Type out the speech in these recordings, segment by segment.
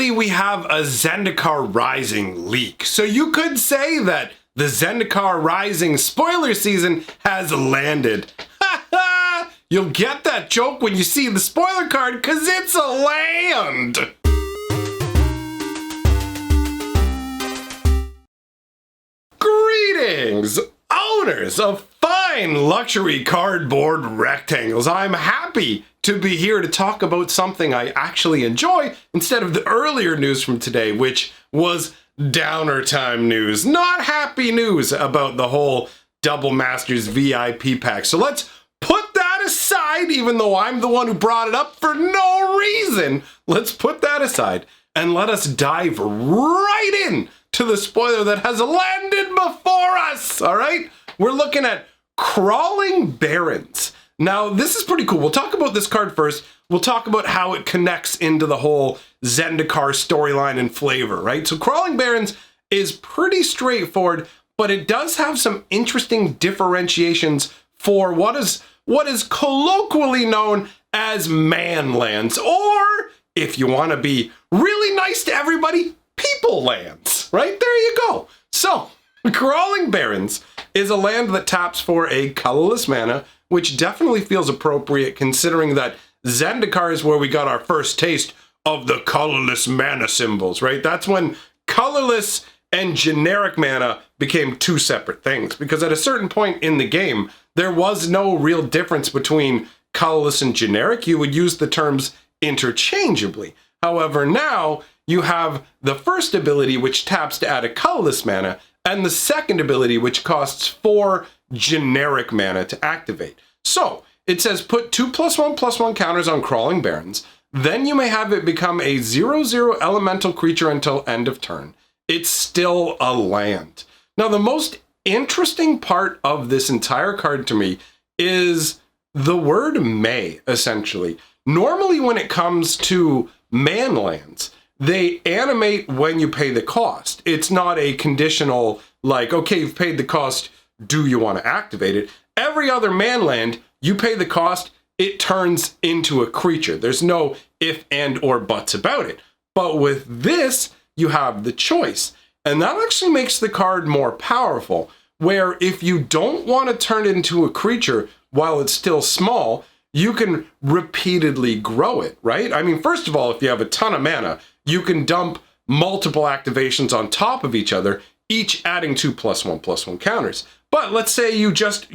lately we have a Zendikar Rising leak. So you could say that the Zendikar Rising spoiler season has landed. Ha ha! You'll get that joke when you see the spoiler card, because it's a land! Greetings, owners of fine luxury cardboard rectangles. I'm happy to be here to talk about something I actually enjoy instead of the earlier news from today, which was downer time news. Not happy news about the whole Double Masters VIP pack. So let's put that aside, even though I'm the one who brought it up for no reason. Let's put that aside and let us dive right in to the spoiler that has landed before us, all right? We're looking at Crawling Barrens. Now, this is pretty cool. We'll talk about this card first. We'll talk about how it connects into the whole Zendikar storyline and flavor, right? So Crawling Barrens is pretty straightforward, but it does have some interesting differentiations for what is colloquially known as manlands, or if you want to be really nice to everybody, people lands, right? There you go. So, Crawling Barrens is a land that taps for a colorless mana, which definitely feels appropriate considering that Zendikar is where we got our first taste of the colorless mana symbols, right? That's when colorless and generic mana became two separate things, because at a certain point in the game, there was no real difference between colorless and generic. You would use the terms interchangeably. However, now you have the first ability, which taps to add a colorless mana, and the second ability, which costs 4 generic mana to activate. So it says put 2/1/1 counters on Crawling Barrens. Then you may have it become a 0/0 elemental creature until end of turn. It's still a land. Now, the most interesting part of this entire card to me is the word may, essentially. Normally, when it comes to manlands, they animate when you pay the cost. It's not a conditional, like, okay, you've paid the cost, do you want to activate it? Every other manland, you pay the cost, it turns into a creature. There's no if, and, or buts about it. But with this, you have the choice. And that actually makes the card more powerful, where if you don't want to turn it into a creature while it's still small, you can repeatedly grow it, right? I mean, first of all, if you have a ton of mana, you can dump multiple activations on top of each other, each adding 2/1/1 counters. But let's say you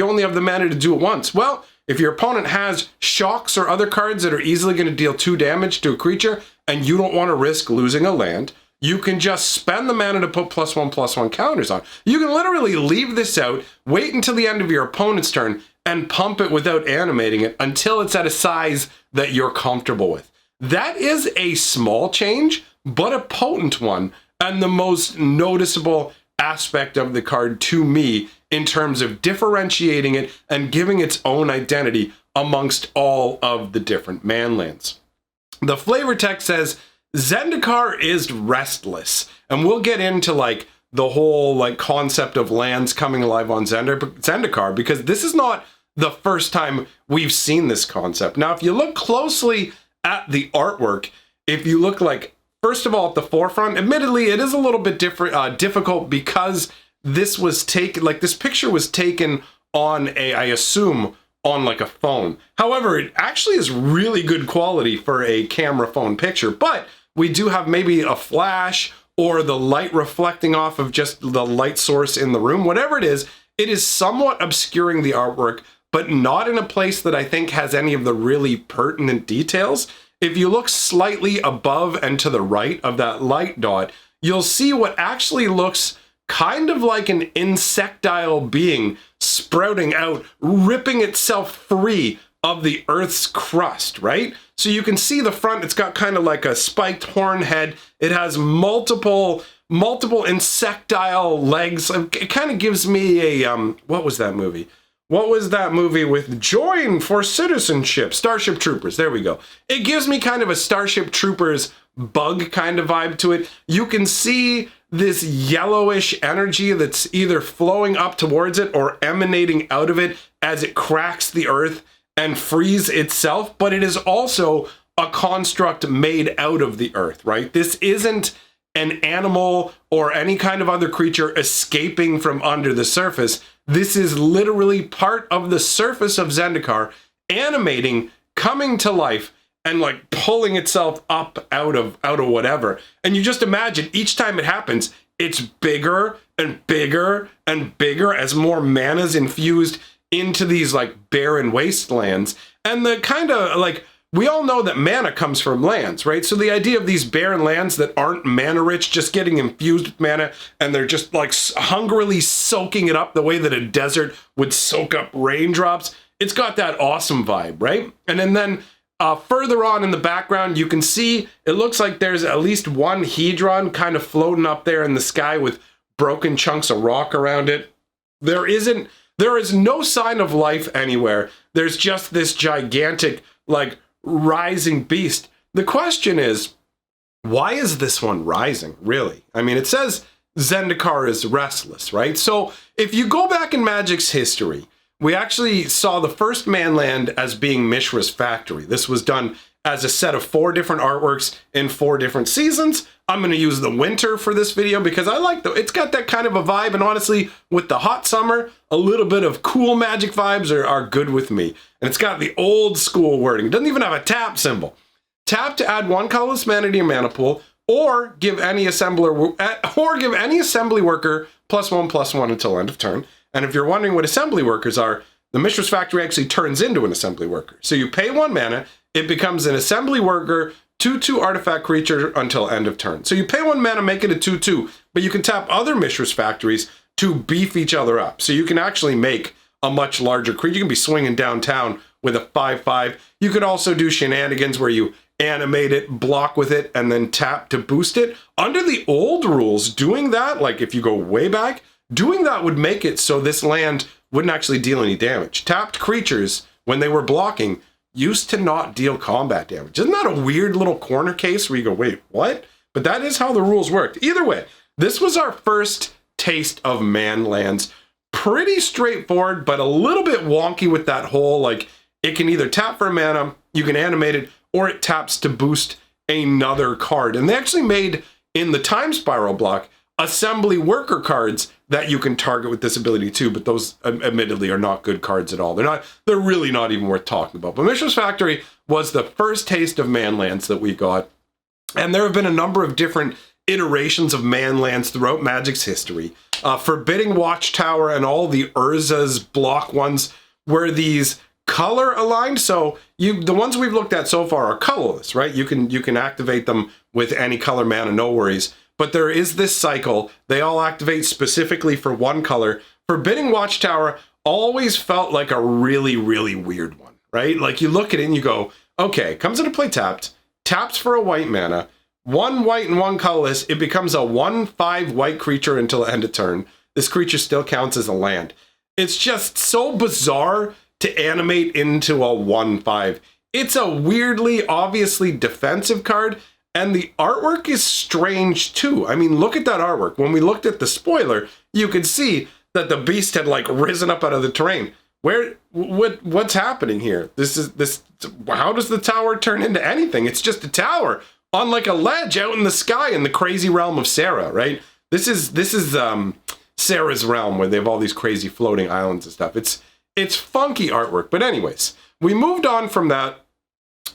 only have the mana to do it once. Well, if your opponent has shocks or other cards that are easily going to deal 2 damage to a creature, and you don't want to risk losing a land, you can just spend the mana to put +1/+1 counters on. You can literally leave this out, wait until the end of your opponent's turn, and pump it without animating it until it's at a size that you're comfortable with. That is a small change, but a potent one, and the most noticeable aspect of the card to me in terms of differentiating it and giving its own identity amongst all of the different manlands. The flavor text says, Zendikar is restless, and we'll get into like the whole like concept of lands coming alive on Zendikar, because this is not the first time we've seen this concept. Now, if you look closely at the artwork, if you look like, first of all, at the forefront, admittedly, it is a little bit difficult because this was taken, like this picture was taken on I assume, on like a phone. However, it actually is really good quality for a camera phone picture, but we do have maybe a flash or the light reflecting off of just the light source in the room. Whatever it is somewhat obscuring the artwork, but not in a place that I think has any of the really pertinent details. If you look slightly above and to the right of that light dot, you'll see what actually looks kind of like an insectile being sprouting out, ripping itself free of the Earth's crust, right? So you can see the front, it's got kind of like a spiked horn head. It has multiple insectile legs. It kind of gives me a, what was that movie? What was that movie with Join for Citizenship? Starship Troopers, there we go. It gives me kind of a Starship Troopers bug kind of vibe to it. You can see this yellowish energy that's either flowing up towards it or emanating out of it as it cracks the earth and frees itself, but it is also a construct made out of the earth, right? This isn't an animal or any kind of other creature escaping from under the surface. This is literally part of the surface of Zendikar, animating, coming to life, and like pulling itself up out of whatever. And you just imagine each time it happens, it's bigger and bigger and bigger as more mana's infused into these like barren wastelands. And the kind of like, we all know that mana comes from lands, right? So the idea of these barren lands that aren't mana rich, just getting infused with mana, and they're just like hungrily soaking it up the way that a desert would soak up raindrops. It's got that awesome vibe, right? And then further on in the background, you can see it looks like there's at least one Hedron kind of floating up there in the sky with broken chunks of rock around it. There is no sign of life anywhere. There's just this gigantic, like, rising beast. The question is, why is this one rising, really? I mean, it says Zendikar is restless, right? So if you go back in Magic's history, we actually saw the first manland as being Mishra's factory. This was done as a set of 4 different artworks in 4 different seasons. I'm going to use the winter for this video because I like it's got that kind of a vibe, and honestly, with the hot summer, a little bit of cool Magic vibes are good with me. And it's got the old school wording. It doesn't even have a tap symbol. Tap to add 1 colorless mana to your mana pool, or give any assembly worker +1/+1 until end of turn. And if you're wondering what assembly workers are, the Mishra's Factory actually turns into an assembly worker. So you pay 1 mana, it becomes an assembly worker, 2/2 artifact creature until end of turn. So you pay 1 mana, make it a 2/2, but you can tap other Mishra's Factories to beef each other up. So you can actually make a much larger creature. You can be swinging downtown with a 5/5. You could also do shenanigans where you animate it, block with it, and then tap to boost it. Under the old rules, doing that, like if you go way back, doing that would make it so this land wouldn't actually deal any damage. Tapped creatures, when they were blocking, used to not deal combat damage. Isn't that a weird little corner case where you go, wait, what? But that is how the rules worked. Either way, this was our first taste of manlands. Pretty straightforward, but a little bit wonky with that whole, like, it can either tap for mana, you can animate it, or it taps to boost another card. And they actually made, in the Time Spiral block, assembly worker cards that you can target with this ability too, but those admittedly are not good cards at all. They're really not even worth talking about. But Mishra's Factory was the first taste of manlands that we got. And there have been a number of different iterations of manlands throughout Magic's history. Forbidding Watchtower and all the Urza's block ones were these color aligned. So the ones we've looked at so far are colorless, right? You can activate them with any color mana, no worries. But there is this cycle. They all activate specifically for 1 color. Forbidding Watchtower always felt like a really, really weird one, right? Like you look at it and you go, okay, comes into play tapped, taps for a white mana, 1 white and 1 colorless, it becomes a 1/5 white creature until end of turn. This creature still counts as a land. It's just so bizarre to animate into a 1/5. It's a weirdly, obviously defensive card, and the artwork is strange too. I mean, look at that artwork. When we looked at the spoiler, you could see that the beast had like risen up out of the terrain. What's happening here? How does the tower turn into anything? It's just a tower on like a ledge out in the sky in the crazy realm of Sarah, right? This is Sarah's realm where they have all these crazy floating islands and stuff. It's funky artwork. But anyways, we moved on from that,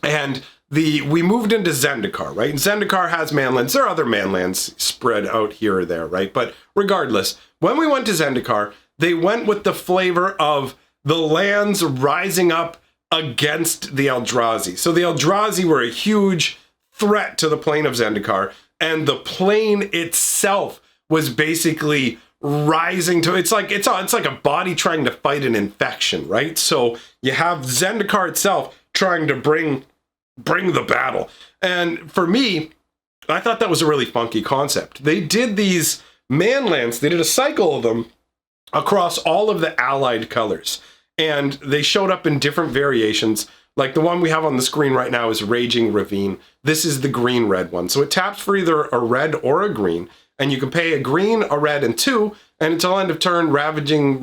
and we moved into Zendikar, right? And Zendikar has manlands. There are other manlands spread out here or there, right? But regardless, when we went to Zendikar, they went with the flavor of the lands rising up against the Eldrazi. So the Eldrazi were a huge threat to the plane of Zendikar, and the plane itself was basically rising to, it's like a body trying to fight an infection, right? So you have Zendikar itself trying to bring the battle. And for me, I thought that was a really funky concept. They did these manlands, they did a cycle of them across all of the allied colors. And they showed up in different variations. Like the one we have on the screen right now is Raging Ravine. This is the green-red one. So it taps for either a red or a green. And you can pay a green, a red, and 2. And until end of turn, Raging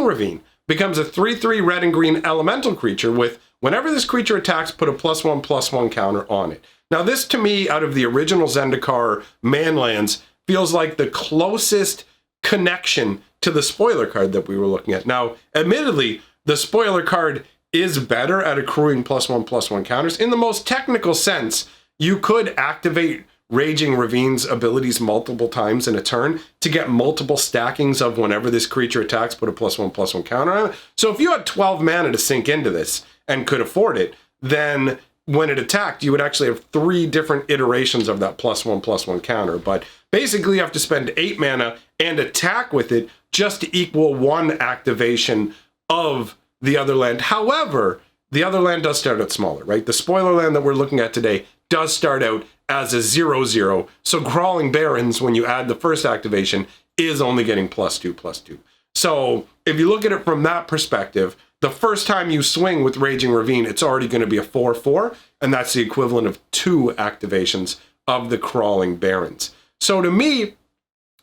Ravine becomes a 3/3 red and green elemental creature with, whenever this creature attacks, put a +1/+1 counter on it. Now this, to me, out of the original Zendikar manlands, feels like the closest connection to the spoiler card that we were looking at. Now, admittedly, the spoiler card is better at accruing +1/+1 counters. In the most technical sense, you could activate Raging Ravine's abilities multiple times in a turn to get multiple stackings of whenever this creature attacks, put a +1/+1 counter on it. So if you had 12 mana to sink into this and could afford it, then when it attacked, you would actually have 3 different iterations of that +1/+1 counter. But basically, you have to spend 8 mana and attack with it just to equal 1 activation of the other land. However, the other land does start out smaller, right? The spoiler land that we're looking at today does start out as a 0/0. So Crawling Barrens, when you add the first activation, is only getting +2/+2. So if you look at it from that perspective, the first time you swing with Raging Ravine, it's already going to be a 4/4, and that's the equivalent of 2 activations of the Crawling Barrens. So to me,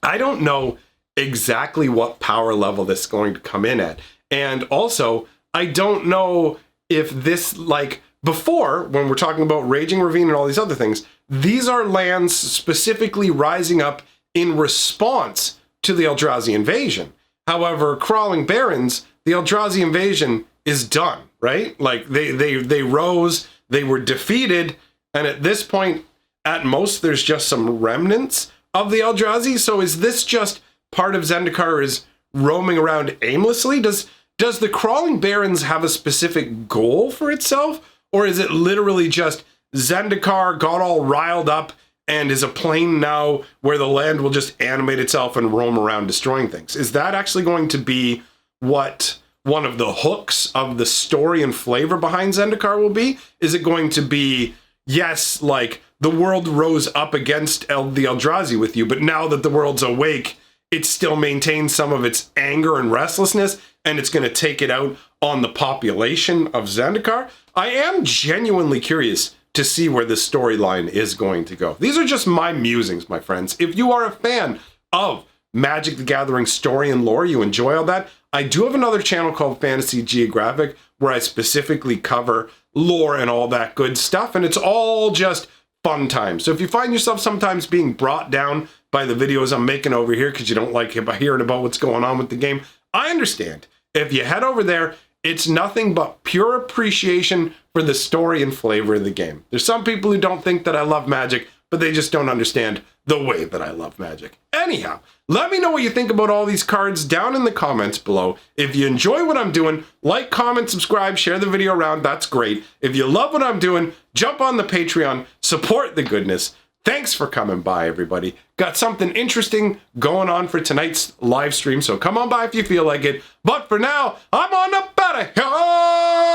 I don't know exactly what power level this is going to come in at. And also, I don't know if this, like, before, when we're talking about Raging Ravine and all these other things, these are lands specifically rising up in response to the Eldrazi invasion. However, Crawling Barrens, the Eldrazi invasion is done, right? Like, they rose, they were defeated, and at this point, at most, there's just some remnants of the Eldrazi. So is this just part of Zendikar is roaming around aimlessly? Does the Crawling Barrens have a specific goal for itself? Or is it literally just Zendikar got all riled up and is a plane now where the land will just animate itself and roam around destroying things? Is that actually going to be what one of the hooks of the story and flavor behind Zendikar will be? Is it going to be, yes, like, the world rose up against the Eldrazi with you, but now that the world's awake, it still maintains some of its anger and restlessness, and it's going to take it out on the population of Zendikar? I am genuinely curious to see where this storyline is going to go. These are just my musings, my friends. If you are a fan of Magic the Gathering story and lore, you enjoy all that, I do have another channel called Fantasy Geographic where I specifically cover lore and all that good stuff, and it's all just fun time. So if you find yourself sometimes being brought down by the videos I'm making over here because you don't like hearing about what's going on with the game, I understand. If you head over there, it's nothing but pure appreciation for the story and flavor of the game. There's some people who don't think that I love Magic, but they just don't understand the way that I love Magic. Anyhow, let me know what you think about all these cards down in the comments below. If you enjoy what I'm doing, like, comment, subscribe, share the video around, that's great. If you love what I'm doing, jump on the Patreon, support the goodness. Thanks for coming by, everybody. Got something interesting going on for tonight's live stream, so come on by if you feel like it. But for now, I'm on up out of here.